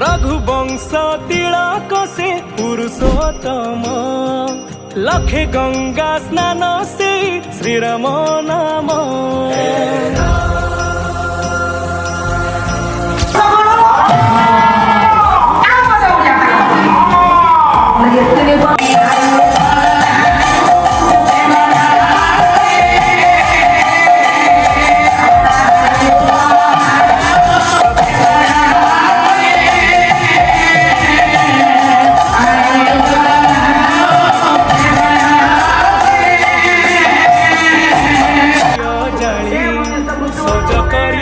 रघुवंश तिलक से पुरुषोत्तम लखे गंगा स्नान से श्रीराम नाम। सज कर